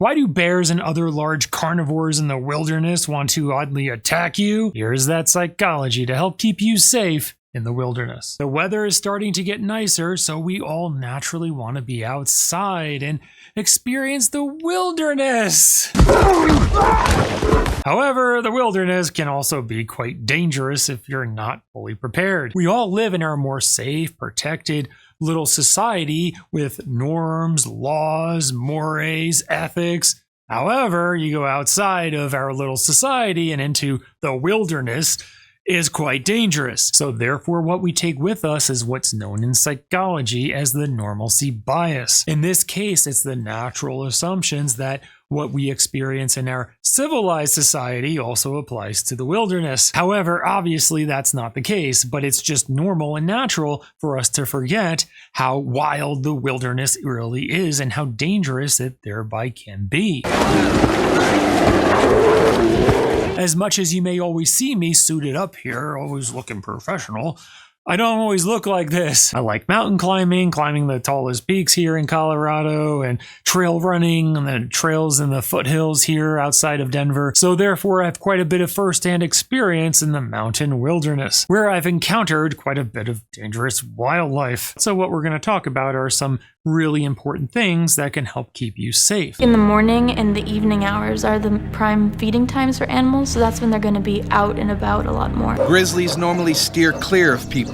Why do bears and other large carnivores in the wilderness want to oddly attack you? Here's that psychology to help keep you safe in the wilderness. The weather is starting to get nicer, so we all naturally want to be outside and experience the wilderness. However, the wilderness can also be quite dangerous if you're not fully prepared. We all live in our more safe, protected little society with norms, laws, mores, ethics. However, you go outside of our little society and into the wilderness is quite dangerous. So therefore, what we take with us is what's known in psychology as the normalcy bias. In this case, it's the natural assumptions that what we experience in our civilized society also applies to the wilderness. However, obviously that's not the case, but it's just normal and natural for us to forget how wild the wilderness really is and how dangerous it thereby can be. As much as you may always see me suited up here, always looking professional, I don't always look like this. I like mountain climbing the tallest peaks here in Colorado, and trail running on the trails in the foothills here outside of Denver. So therefore, I have quite a bit of first-hand experience in the mountain wilderness, where I've encountered quite a bit of dangerous wildlife. So what we're going to talk about are some really important things that can help keep you safe. In the morning and the evening hours are the prime feeding times for animals, so that's when they're going to be out and about a lot more. Grizzlies normally steer clear of people.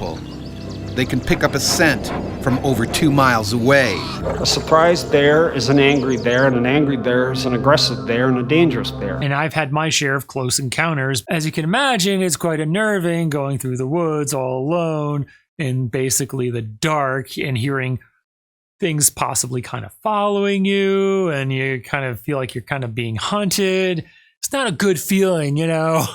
They can pick up a scent from over 2 miles away. A surprised bear is an angry bear, and an angry bear is an aggressive bear and a dangerous bear. And I've had my share of close encounters. As you can imagine, it's quite unnerving going through the woods all alone in basically the dark and hearing things possibly kind of following you, and you kind of feel like you're kind of being hunted. It's not a good feeling, you know?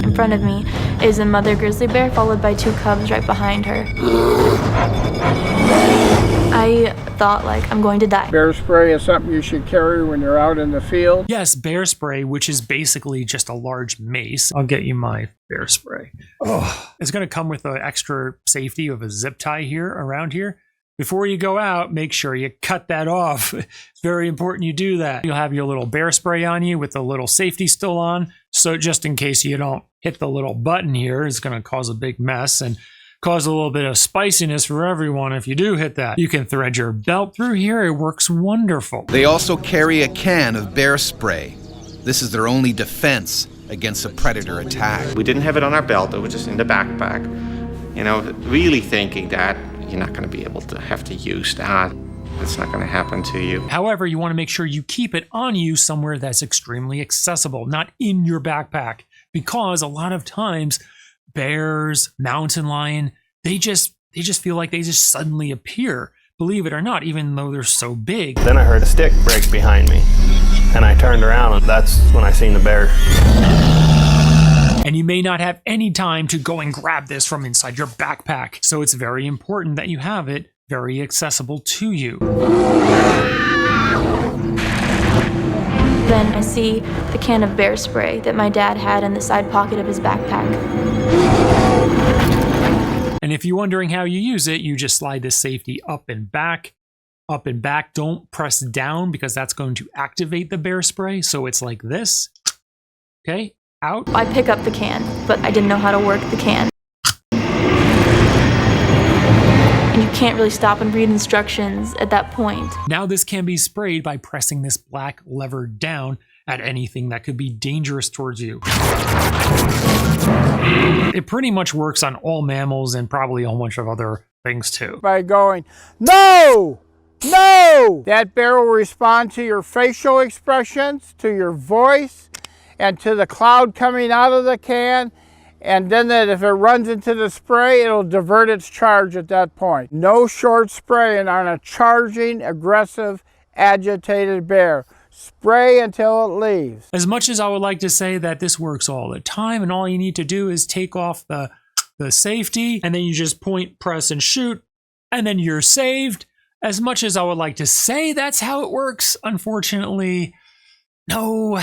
In front of me is a mother grizzly bear, followed by 2 cubs right behind her. I thought, like, I'm going to die. Bear spray is something you should carry when you're out in the field. Yes, bear spray, which is basically just a large mace. I'll get you my bear spray. Oh, it's going to come with the extra safety of a zip tie here around here. Before you go out, make sure you cut that off. It's very important you do that. You'll have your little bear spray on you with the little safety still on. So just in case you don't hit the little button here, it's going to cause a big mess and cause a little bit of spiciness for everyone if you do hit that. You can thread your belt through here. It works wonderful. They also carry a can of bear spray. This is their only defense against a predator attack. We didn't have it on our belt, it was just in the backpack. You know, really thinking that you're not going to be able to have to use that. It's not going to happen to you. However, you want to make sure you keep it on you somewhere that's extremely accessible, not in your backpack, because a lot of times bears, mountain lion, they just feel like they just suddenly appear. Believe it or not, even though they're so big. Then I heard a stick break behind me, and I turned around, and that's when I seen the bear. And you may not have any time to go and grab this from inside your backpack. So it's very important that you have it very accessible to you. Then I see the can of bear spray that my dad had in the side pocket of his backpack. And if you're wondering how you use it, you just slide this safety up and back. Up and back. Don't press down because that's going to activate the bear spray. So it's like this. Okay. Out. I pick up the can, but I didn't know how to work the can. And you can't really stop and read instructions at that point. Now this can be sprayed by pressing this black lever down at anything that could be dangerous towards you. It pretty much works on all mammals and probably a whole bunch of other things too. By going, no! No! That bear will respond to your facial expressions, to your voice, and to the cloud coming out of the can, and then that if it runs into the spray, it'll divert its charge at that point. No short spraying on a charging, aggressive, agitated bear. Spray until it leaves. As much as I would like to say that this works all the time and all you need to do is take off the safety and then you just point, press, and shoot, and then you're saved. As much as I would like to say that's how it works, unfortunately, no,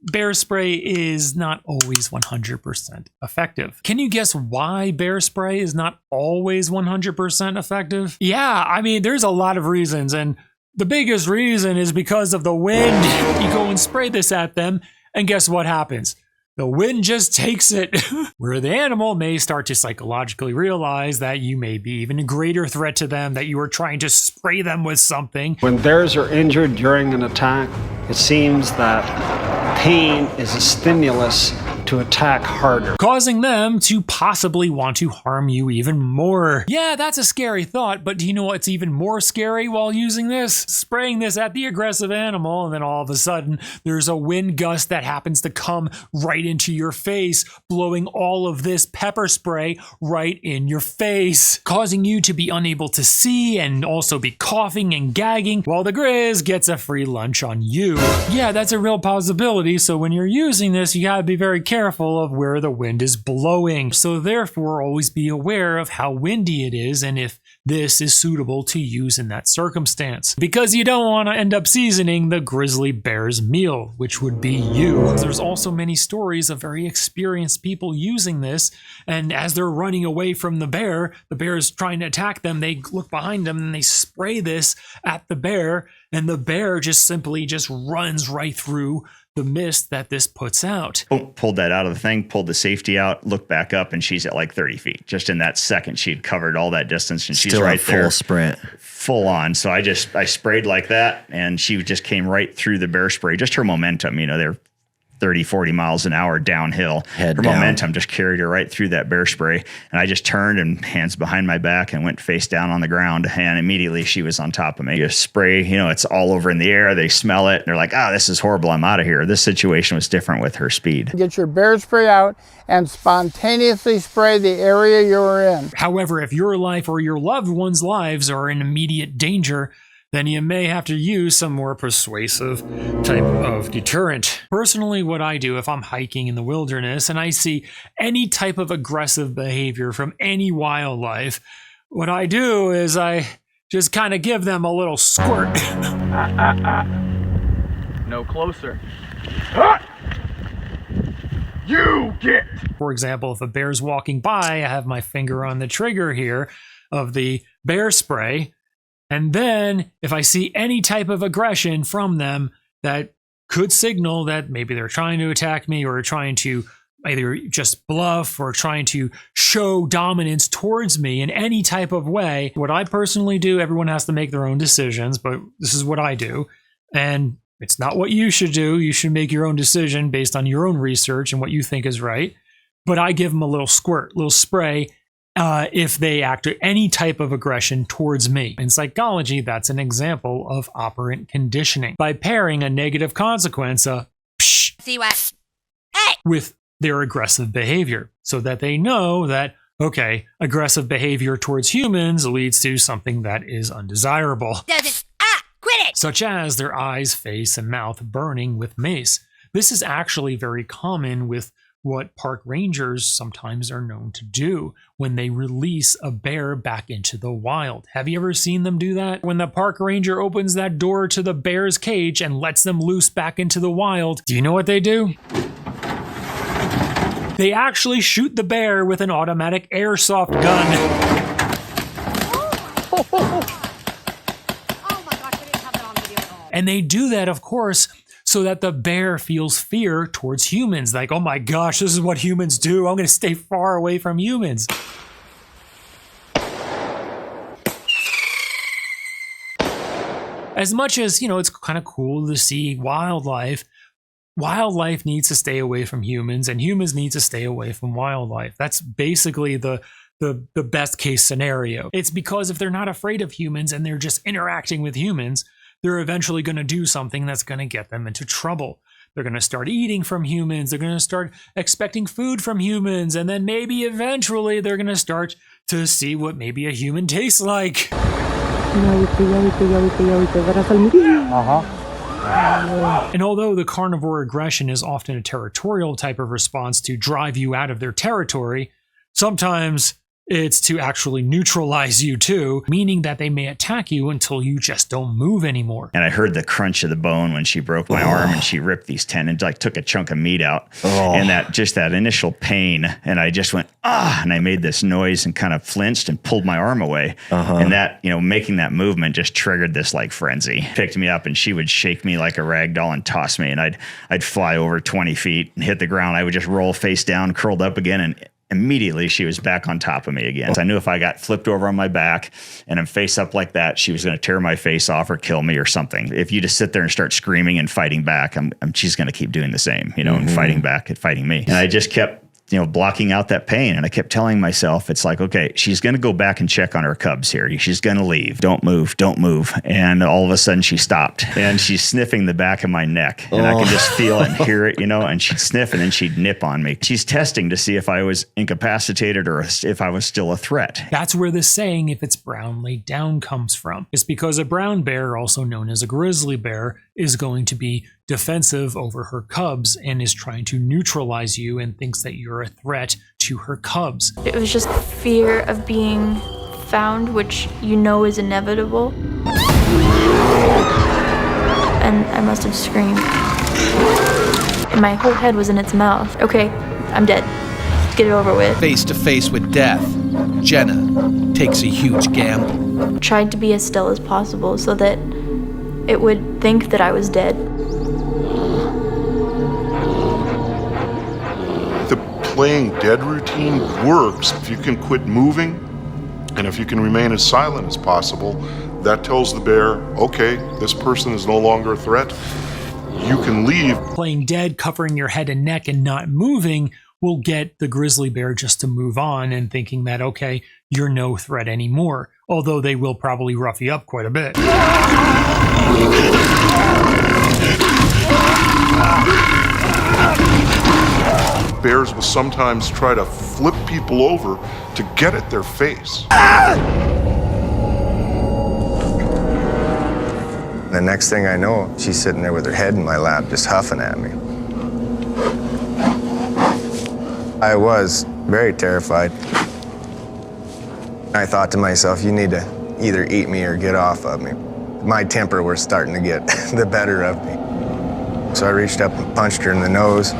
bear spray is not always 100% effective. Can you guess why bear spray is not always 100% effective? Yeah, I mean, there's a lot of reasons, and the biggest reason is because of the wind. You go and spray this at them, and guess what happens? The wind just takes it, where the animal may start to psychologically realize that you may be even a greater threat to them, that you are trying to spray them with something. When bears are injured during an attack, it seems that pain is a stimulus to attack harder, causing them to possibly want to harm you even more. Yeah, that's a scary thought, but do you know what's even more scary while using this? Spraying this at the aggressive animal, and then all of a sudden, there's a wind gust that happens to come right into your face, blowing all of this pepper spray right in your face, causing you to be unable to see and also be coughing and gagging, while the Grizz gets a free lunch on you. Yeah, that's a real possibility, so when you're using this, you gotta be very careful of where the wind is blowing. So therefore, always be aware of how windy it is and if this is suitable to use in that circumstance. Because you don't want to end up seasoning the grizzly bear's meal, which would be you. There's also many stories of very experienced people using this, and as they're running away from the bear is trying to attack them, they look behind them and they spray this at the bear, and the bear just simply just runs right through the mist that this puts out. Pulled that out of the thing, pulled the safety out, looked back up, and she's at like 30 feet. Just in that second, she'd covered all that distance, and she's Still right full there. sprint. Full on. So I sprayed like that, and she just came right through the bear spray. Just her momentum, they're 30, 40 miles an hour downhill. Her momentum just carried her right through that bear spray. And I just turned and hands behind my back and went face down on the ground. And immediately she was on top of me. You spray, it's all over in the air. They smell it. And they're like, this is horrible. I'm out of here. This situation was different with her speed. Get your bear spray out and spontaneously spray the area you're in. However, if your life or your loved ones' lives are in immediate danger, then you may have to use some more persuasive type of deterrent. Personally, what I do if I'm hiking in the wilderness and I see any type of aggressive behavior from any wildlife, what I do is I just kind of give them a little squirt. No closer. You get! For example, if a bear's walking by, I have my finger on the trigger here of the bear spray. And then if I see any type of aggression from them that could signal that maybe they're trying to attack me or trying to either just bluff or trying to show dominance towards me in any type of way, what I personally do, everyone has to make their own decisions, but this is what I do. And it's not what you should do. You should make your own decision based on your own research and what you think is right. But I give them a little squirt, little spray, if they act any type of aggression towards me. In psychology, that's an example of operant conditioning. By pairing a negative consequence, with their aggressive behavior, so that they know that, okay, aggressive behavior towards humans leads to something that is undesirable. Quit it! Such as their eyes, face, and mouth burning with mace. This is actually very common with what park rangers sometimes are known to do when they release a bear back into the wild. Have you ever seen them do that? When the park ranger opens that door to the bear's cage and lets them loose back into the wild, do you know what they do? They actually shoot the bear with an automatic airsoft gun. Oh my gosh, I didn't have that on video at all. And they do that, of course, so that the bear feels fear towards humans. Like, oh my gosh, this is what humans do. I'm going to stay far away from humans. As much as, it's kind of cool to see wildlife needs to stay away from humans, and humans need to stay away from wildlife. That's basically the best case scenario. It's because if they're not afraid of humans and they're just interacting with humans, they're eventually going to do something that's going to get them into trouble. They're going to start eating from humans. They're going to start expecting food from humans. And then maybe eventually they're going to start to see what maybe a human tastes like. And although the carnivore aggression is often a territorial type of response to drive you out of their territory, sometimes It's to actually neutralize you too, meaning that they may attack you until you just don't move anymore. And I heard the crunch of the bone when she broke my arm and she ripped these tendons, like took a chunk of meat out. And that initial pain. And I just went, and I made this noise and kind of flinched and pulled my arm away. And that, making that movement just triggered this like frenzy. Picked me up and she would shake me like a rag doll and toss me. And I'd fly over 20 feet and hit the ground. I would just roll face down, curled up again, and immediately she was back on top of me again. So I knew if I got flipped over on my back and I'm face up like that, she was going to tear my face off or kill me or something. If you just sit there and start screaming and fighting back, she's going to keep doing the same, and fighting back and fighting me. And I just kept blocking out that pain. And I kept telling myself, it's like, okay, she's going to go back and check on her cubs here. She's going to leave. Don't move. Don't move. And all of a sudden she stopped and she's sniffing the back of my neck and I could just feel it and hear it, and she'd sniff and then she'd nip on me. She's testing to see if I was incapacitated or if I was still a threat. That's where the saying, if it's brown, lay down, comes from. It's because a brown bear, also known as a grizzly bear, is going to be defensive over her cubs and is trying to neutralize you and thinks that you're a threat to her cubs. It was just fear of being found, which is inevitable. And I must have screamed. And my whole head was in its mouth. Okay, I'm dead. Get it over with. Face to face with death, Jenna takes a huge gamble. Tried to be as still as possible so that it would think that I was dead. The playing dead routine works if you can quit moving and if you can remain as silent as possible. That tells the bear, okay, this person is no longer a threat. You can leave. Playing dead, covering your head and neck and not moving will get the grizzly bear just to move on and thinking that, okay, you're no threat anymore. Although they will probably rough you up quite a bit. Bears will sometimes try to flip people over to get at their face. The next thing I know, she's sitting there with her head in my lap, just huffing at me. I was very terrified. I thought to myself, you need to either eat me or get off of me. My temper was starting to get the better of me. So I reached up and punched her in the nose.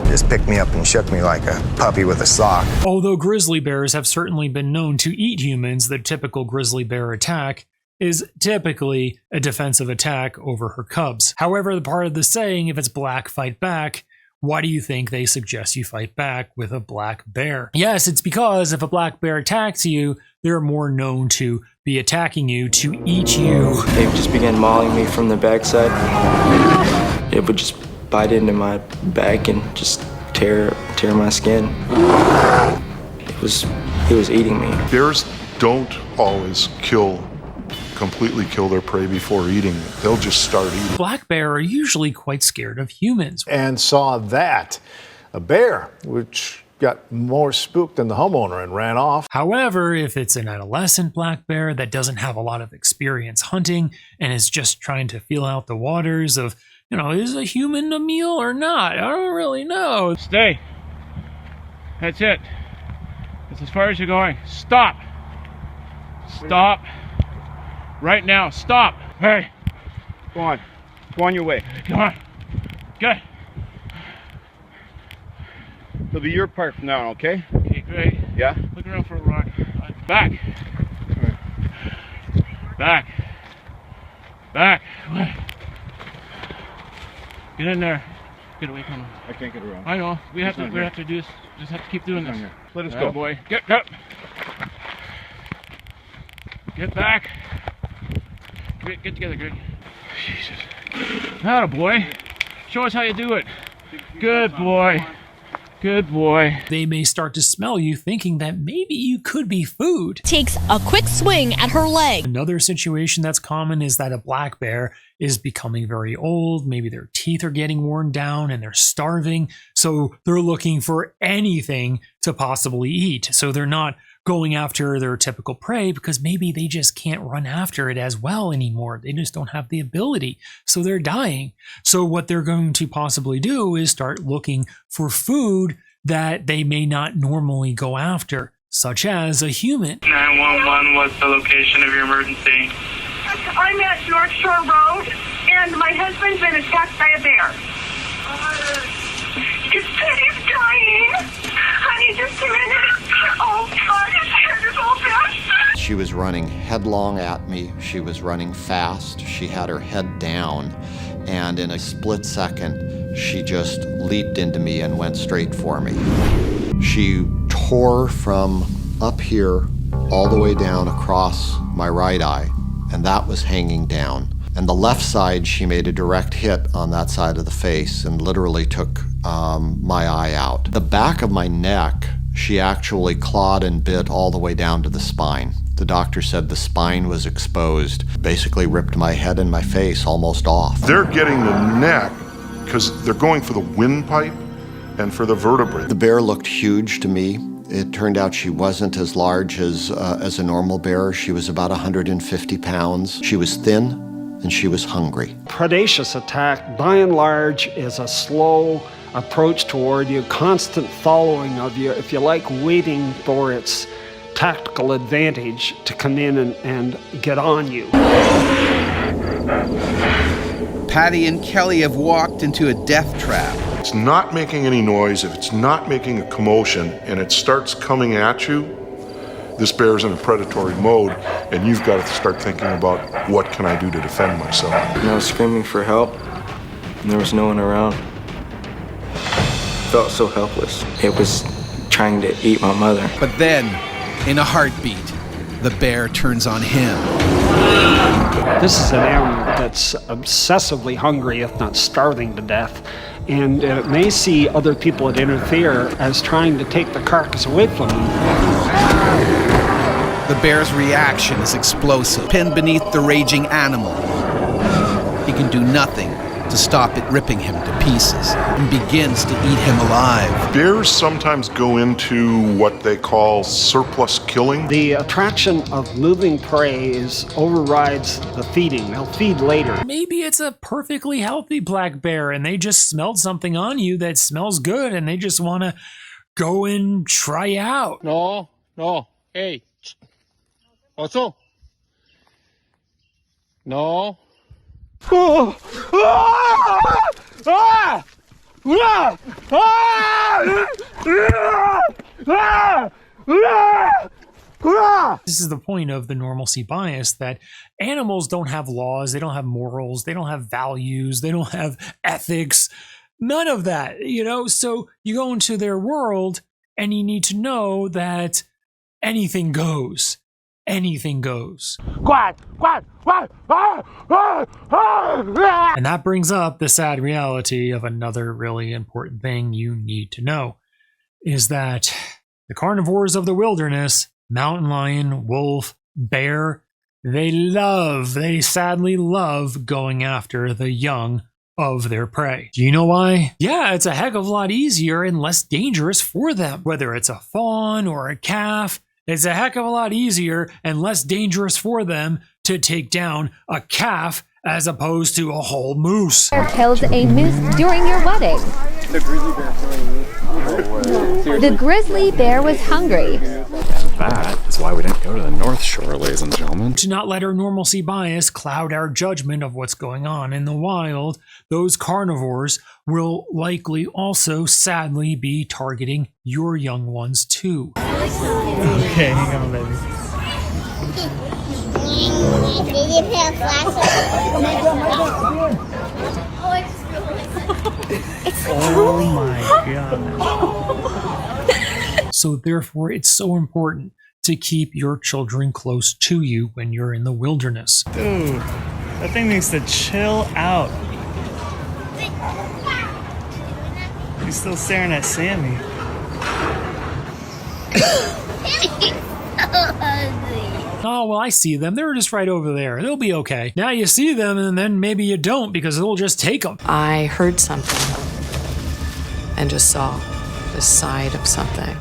Just picked me up and shook me like a puppy with a sock. Although grizzly bears have certainly been known to eat humans, the typical grizzly bear attack is typically a defensive attack over her cubs. However, the part of the saying, if it's black, fight back, why do you think they suggest you fight back with a black bear? Yes, it's because if a black bear attacks you, they're more known to be attacking you to eat you. They just began mauling me from the backside. It would just bite into my back and just tear my skin. It was eating me. Bears don't always completely kill their prey before eating it. They'll just start eating. Black bear are usually quite scared of humans. And saw that. A bear, which got more spooked than the homeowner and ran off. However, if it's an adolescent black bear that doesn't have a lot of experience hunting and is just trying to feel out the waters of, is a human a meal or not? I don't really know. Stay. That's it. That's as far as you're going. Stop. Stop. Right now, stop. Hey, go on. Go on your way. Come on. Good. It'll be your part from now on, okay? Okay, great. Yeah? Look around for a rock. Back. Back. Back. Get in there. Get away from him. I can't get around. I know. We have to do this. Just have to keep doing this. Let us go. Boy. Get up. Get back. Get together, Greg. Jesus. Atta boy. Show us how you do it. Good boy. Good boy. They may start to smell you thinking that maybe you could be food. Takes a quick swing at her leg. Another situation that's common is that a black bear is becoming very old. Maybe their teeth are getting worn down and they're starving. So they're looking for anything to possibly eat. So they're not going after their typical prey because maybe they just can't run after it as well anymore. They just don't have the ability. So they're dying. So what they're going to possibly do is start looking for food that they may not normally go after, such as a human. 911, what's the location of your emergency? I'm at North Shore Road, and my husband's been attacked by a bear. He's dying. Honey, just a minute. Oh, God, his head is all bashed. She was running headlong at me. She was running fast. She had her head down, and in a split second, she just leaped into me and went straight for me. She tore from up here all the way down across my right eye, and that was hanging down. And the left side, she made a direct hit on that side of the face and literally took my eye out. The back of my neck, she actually clawed and bit all the way down to the spine. The doctor said the spine was exposed, basically ripped my head and my face almost off. They're getting the neck because they're going for the windpipe and for the vertebrae. The bear looked huge to me. It turned out she wasn't as large as a normal bear. She was about 150 pounds. She was thin and she was hungry. Predaceous attack, by and large, is a slow approach toward you, constant following of you, if you like, waiting for its tactical advantage to come in and get on you. Patty and Kelly have walked into a death trap. It's not making any noise. If it's not making a commotion and it starts coming at you, this bear's in a predatory mode, and you've got to start thinking about what can I do to defend myself. And I was screaming for help, and there was no one around. I felt so helpless. It was trying to eat my mother. But then, in a heartbeat, the bear turns on him. This is an animal that's obsessively hungry, if not starving to death, and it may see other people that interfere as trying to take the carcass away from them. The bear's reaction is explosive. Pinned beneath the raging animal, he can do nothing to stop it ripping him to pieces and begins to eat him alive. Bears sometimes go into what they call surplus killing. The attraction of moving prey overrides the feeding. They'll feed later. Maybe it's a perfectly healthy black bear and they just smelled something on you that smells good and they just want to go and try out. No, hey. Also. No. Oh. This is the point of the normalcy bias, that animals don't have laws, they don't have morals, they don't have values, they don't have ethics, none of that, so you go into their world and you need to know that anything goes. Anything goes. And that brings up the sad reality of another really important thing you need to know, is that the carnivores of the wilderness, mountain lion, wolf, bear, they sadly love going after the young of their prey. Do you know why? Yeah, it's a heck of a lot easier and less dangerous for them. Whether it's a fawn or a calf, it's a heck of a lot easier and less dangerous for them to take down a calf as opposed to a whole moose. Killed a moose during your wedding. The grizzly bear killing you. The grizzly bear was hungry. That is why we didn't go to the North Shore, ladies and gentlemen. To not let our normalcy bias cloud our judgment of what's going on in the wild, those carnivores will likely also sadly be targeting your young ones too. Okay, hang on, baby. Oh my god. So therefore, it's so important to keep your children close to you when you're in the wilderness. Dude, that thing needs to chill out. He's still staring at Sammy. Oh, well, I see them. They're just right over there. They'll be okay. Now you see them, and then maybe you don't because they'll just take them. I heard something and just saw the side of something.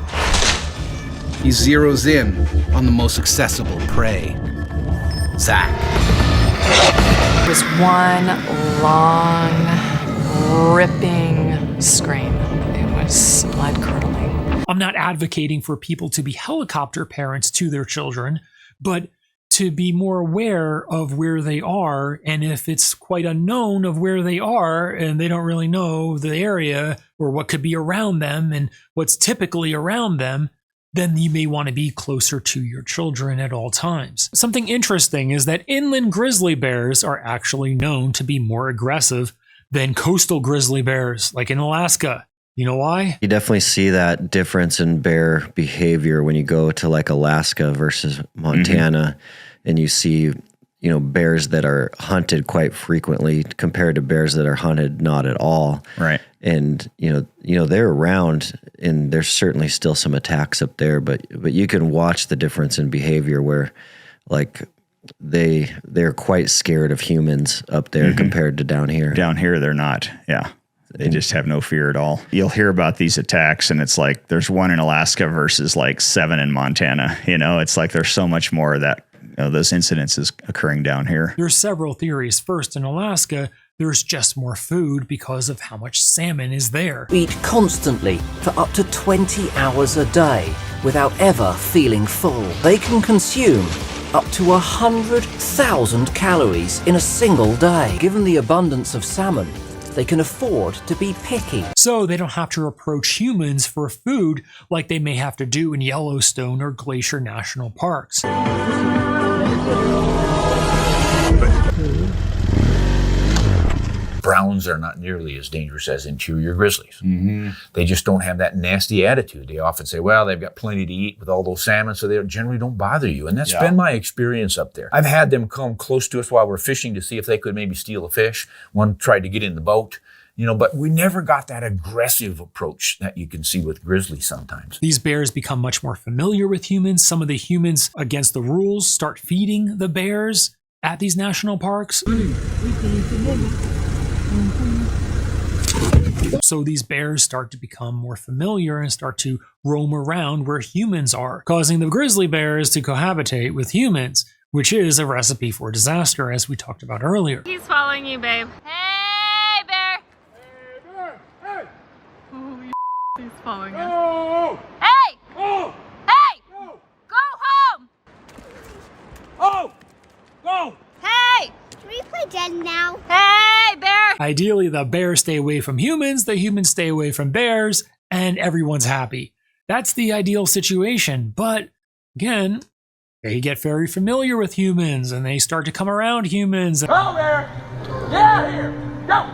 He zeroes in on the most accessible prey, Zach. It was one long, ripping scream. It was blood-curdling. I'm not advocating for people to be helicopter parents to their children, but to be more aware of where they are, and if it's quite unknown of where they are and they don't really know the area or what could be around them and what's typically around them, then you may want to be closer to your children at all times. Something interesting is that inland grizzly bears are actually known to be more aggressive than coastal grizzly bears, like in Alaska. You know why? You definitely see that difference in bear behavior when you go to like Alaska versus Montana, and you see, you know, bears that are hunted quite frequently compared to bears that are hunted not at all. Right. And you know they're around, and there's certainly still some attacks up there, but you can watch the difference in behavior where, like, they're quite scared of humans up there compared to down here. Down here, they're not. Yeah. They just have no fear at all. You'll hear about these attacks, and it's like there's one in Alaska versus like 7 in Montana. You know, it's like there's so much more of that, those incidences occurring down here. There's several theories. First, in Alaska, there's just more food because of how much salmon is there. Eat constantly for up to 20 hours a day without ever feeling full. They can consume up to 100,000 calories in a single day. Given the abundance of salmon, they can afford to be picky. So they don't have to approach humans for food like they may have to do in Yellowstone or Glacier National Parks. Browns are not nearly as dangerous as interior grizzlies. They just don't have that nasty attitude. They often say, well, they've got plenty to eat with all those salmon, so they generally don't bother you. And that's been my experience up there. I've had them come close to us while we're fishing to see if they could maybe steal a fish. One tried to get in the boat, but we never got that aggressive approach that you can see with grizzlies sometimes. These bears become much more familiar with humans. Some of the humans against the rules start feeding the bears at these national parks. So these bears start to become more familiar and start to roam around where humans are, causing the grizzly bears to cohabitate with humans, which is a recipe for disaster, as we talked about earlier. He's following you, babe. Hey, bear! Hey, bear! Hey! Holy he's following us. Hey! Oh! Hey! Oh! Go home! Oh! Go! Hey! Can we play dead now? Hey, bear! Ideally, the bears stay away from humans, the humans stay away from bears, and everyone's happy. That's the ideal situation. But again, they get very familiar with humans and they start to come around humans. Go there! Get out of here! Go!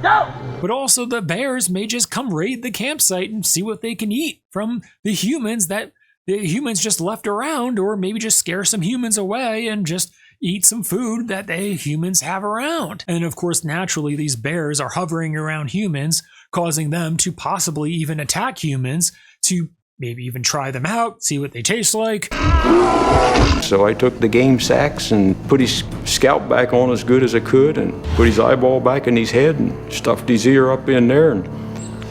Go! But also the bears may just come raid the campsite and see what they can eat from the humans that the humans just left around, or maybe just scare some humans away and just eat some food that they humans have around. And of course, naturally, these bears are hovering around humans, causing them to possibly even attack humans, to maybe even try them out, see what they taste like. So I took the game sacks and put his scalp back on as good as I could, and put his eyeball back in his head and stuffed his ear up in there and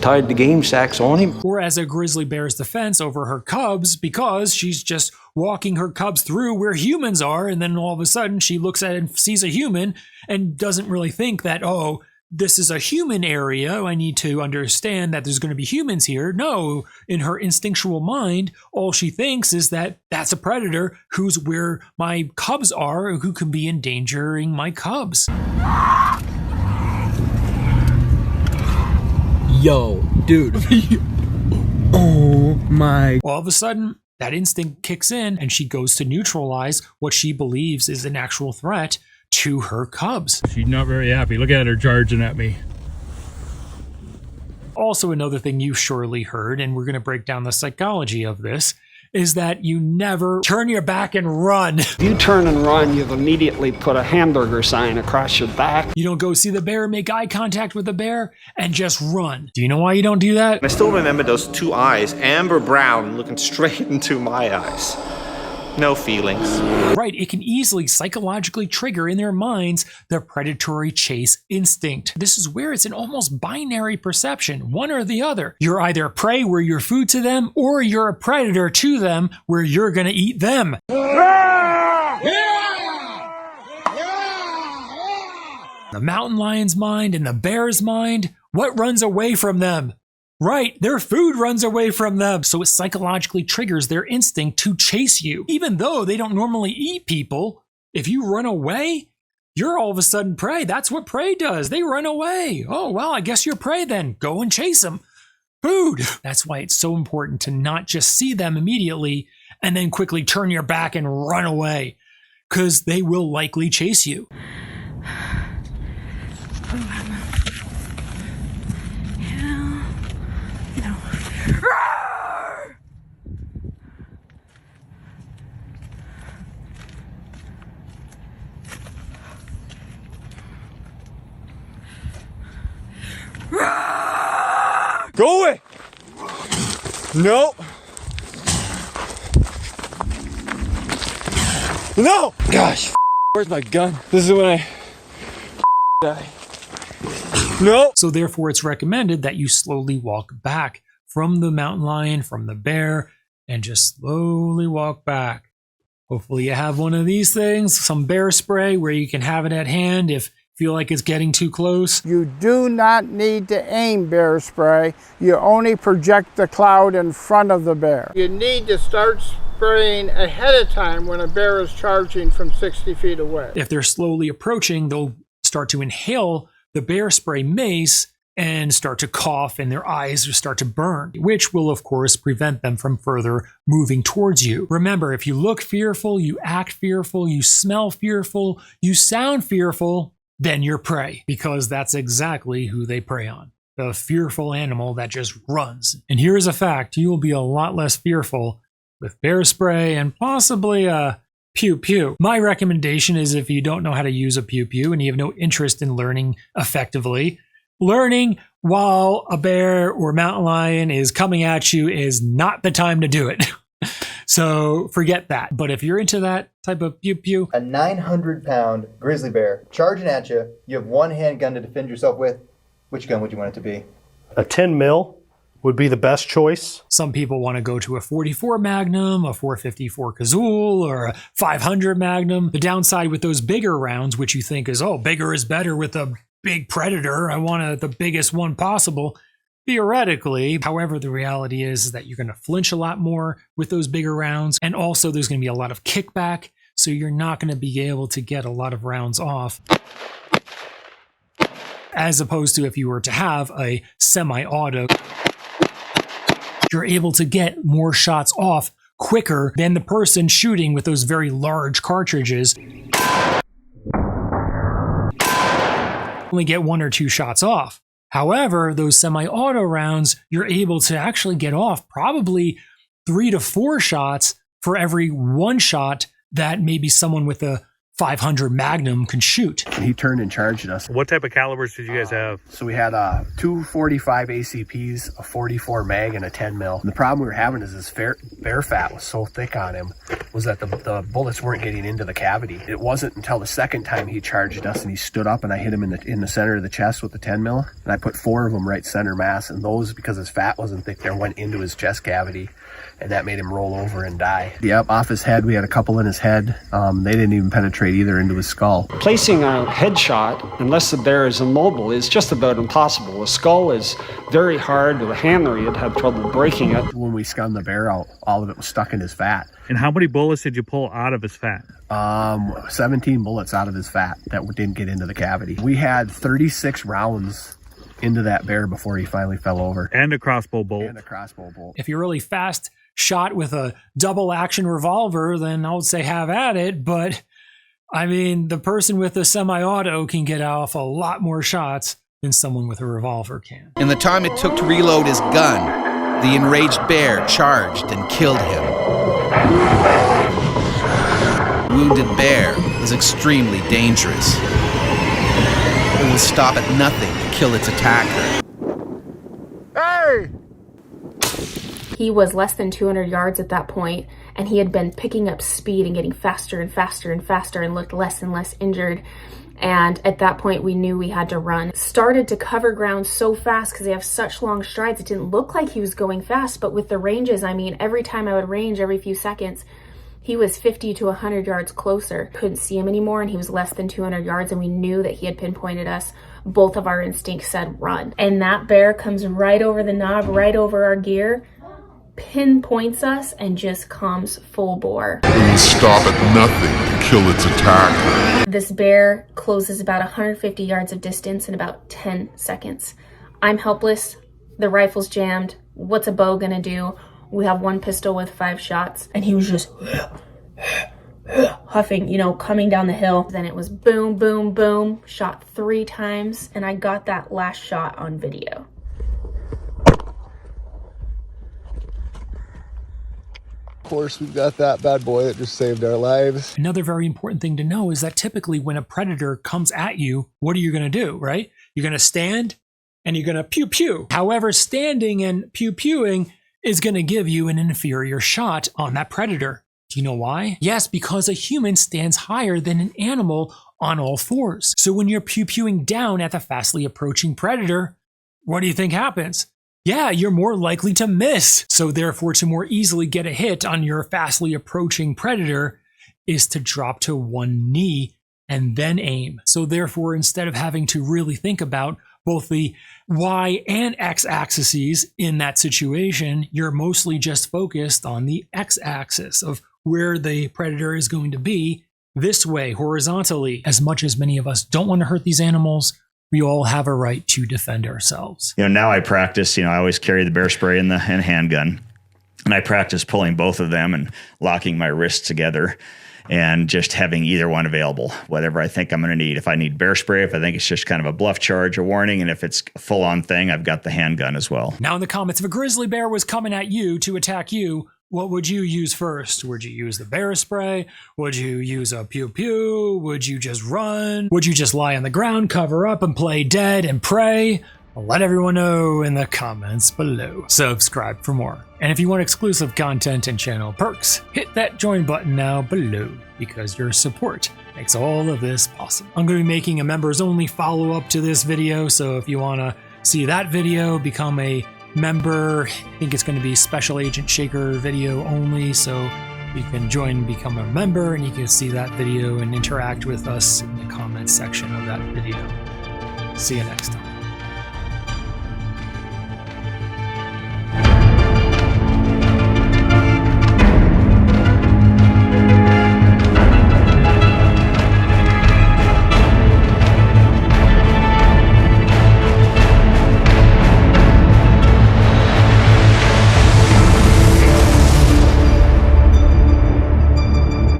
tied the game sacks on him. Or as a grizzly bear's defense over her cubs, because she's just walking her cubs through where humans are, and then all of a sudden she looks at it and sees a human and doesn't really think that, oh, this is a human area, I need to understand that there's going to be humans here. No, in her instinctual mind, all she thinks is that that's a predator who's where my cubs are, who can be endangering my cubs. Yo, dude. Oh my. All of a sudden, that instinct kicks in and she goes to neutralize what she believes is an actual threat to her cubs. She's not very happy. Look at her charging at me. Also, another thing you've surely heard, and we're going to break down the psychology of this, is that you never turn your back and run. If you turn and run, you've immediately put a hamburger sign across your back. You don't go see the bear, make eye contact with the bear, and just run. Do you know why you don't do that? I still remember those two eyes, amber brown, looking straight into my eyes. No feelings. Right, it can easily psychologically trigger in their minds the predatory chase instinct. This is where it's an almost binary perception, one or the other. You're either prey where you're food to them, or you're a predator to them where you're gonna eat them. The mountain lion's mind and the bear's mind, what runs away from them? Right, their food runs away from them, so it psychologically triggers their instinct to chase you. Even though they don't normally eat people, if you run away, you're all of a sudden prey. That's what prey does. They run away. Oh, well, I guess you're prey then. Go and chase them. Food. That's why it's so important to not just see them immediately and then quickly turn your back and run away, because they will likely chase you. Go away! No! No! Gosh, where's my gun? This is when I die. No! So therefore, it's recommended that you slowly walk back from the mountain lion, from the bear, and just slowly walk back. Hopefully you have one of these things, some bear spray, where you can have it at hand if you feel like it's getting too close. You do not need to aim bear spray. You only project the cloud in front of the bear. You need to start spraying ahead of time when a bear is charging from 60 feet away. If they're slowly approaching, they'll start to inhale the bear spray mace and start to cough, and their eyes will start to burn, which will, of course, prevent them from further moving towards you. Remember, if you look fearful, you act fearful, you smell fearful, you sound fearful, then you're prey, because that's exactly who they prey on. The fearful animal that just runs. And here's a fact, you will be a lot less fearful with bear spray and possibly a pew-pew. My recommendation is, if you don't know how to use a pew-pew and you have no interest in learning effectively, learning while a bear or mountain lion is coming at you is not the time to do it. So forget that. But if you're into that type of pew-pew. A 900-pound grizzly bear charging at you. You have one handgun to defend yourself with. Which gun would you want it to be? A 10 mil would be the best choice. Some people want to go to a 44 Magnum, a 454 Kazul, or a 500 Magnum. The downside with those bigger rounds, which you think is, oh, bigger is better with a big Predator, I want the biggest one possible. Theoretically, however, the reality is that you're going to flinch a lot more with those bigger rounds, and also there's going to be a lot of kickback, so you're not going to be able to get a lot of rounds off. As opposed to if you were to have a semi-auto, you're able to get more shots off quicker than the person shooting with those very large cartridges. Only get 1 or 2 shots off. However, those semi-auto rounds, you're able to actually get off probably 3 to 4 shots for every 1 shot that maybe someone with a 500 Magnum can shoot. He turned and charged us. What type of calibers did you guys have? So we had 2 45 ACPs, a 44 mag, and a 10 mil. And the problem we were having is this bear fat was so thick on him, was that the bullets weren't getting into the cavity. It wasn't until the second time he charged us and he stood up and I hit him in the center of the chest with the 10 mil, and I put 4 of them right center mass, and those, because his fat wasn't thick there, went into his chest cavity, and that made him roll over and die. Yep, off his head, we had a couple in his head. They didn't even penetrate either into his skull. Placing a headshot, unless the bear is immobile, is just about impossible. The skull is very hard. With a handler, you'd have trouble breaking it. When we skunned the bear out, all of it was stuck in his fat. And how many bullets did you pull out of his fat? 17 bullets out of his fat that didn't get into the cavity. We had 36 rounds into that bear before he finally fell over. And a crossbow bolt. And a crossbow bolt. If you're really fast shot with a double action revolver, then I would say have at it. But I mean, the person with a semi-auto can get off a lot more shots than someone with a revolver can. In the time it took to reload his gun, the enraged bear charged and killed him. Wounded bear is extremely dangerous. It will stop at nothing to kill its attacker. Hey! He was less than 200 yards at that point, and he had been picking up speed and getting faster and faster and faster and looked less and less injured. And at that point, we knew we had to run. Started to cover ground so fast because they have such long strides. It didn't look like he was going fast, but with the ranges, I mean, every time I would range, every few seconds, He was 50 to 100 yards closer. Couldn't see him anymore, and he was less than 200 yards, and we knew that he had pinpointed us. Both of our instincts said run. And that bear comes right over the knob, right over our gear, pinpoints us, and just comes full bore. It will stop at nothing to kill its attacker. This bear closes about 150 yards of distance in about 10 seconds. I'm helpless. The rifle's jammed. What's a bow gonna do? We have one pistol with 5 shots, and he was just huffing, you know, coming down the hill. Then it was boom, boom, boom, shot 3 times, and I got that last shot on video. Of course, we've got that bad boy that just saved our lives. Another very important thing to know is that typically when a predator comes at you, what are you going to do, right? You're going to stand and you're going to pew pew. However, standing and pew pewing is going to give you an inferior shot on that predator. Do you know why? Yes, because a human stands higher than an animal on all fours. So when you're pew pewing down at the fastly approaching predator, what do you think happens? Yeah, you're more likely to miss. So therefore, to more easily get a hit on your fastly approaching predator is to drop to one knee and then aim. So therefore, instead of having to really think about both the Y and X axes in that situation, you're mostly just focused on the X axis of where the predator is going to be this way, horizontally. As much as many of us don't want to hurt these animals, we all have a right to defend ourselves. You know, now I practice, I always carry the bear spray and handgun, and I practice pulling both of them and locking my wrists together and just having either one available, whatever I think I'm going to need. If I need bear spray, if I think it's just kind of a bluff charge or warning, and if it's a full on thing, I've got the handgun as well. Now in the comments, if a grizzly bear was coming at you to attack you, what would you use first? Would you use the bear spray? Would you use a pew pew? Would you just run? Would you just lie on the ground, cover up, and play dead and pray? Well, let everyone know in the comments below. Subscribe for more. And if you want exclusive content and channel perks, hit that join button now below, because your support makes all of this possible. I'm going to be making a members only follow-up to this video, so if you want to see that video, become a member. I think it's going to be Special Agent Schaikers video only, so you can join and become a member, and you can see that video and interact with us in the comments section of that video. See you next time.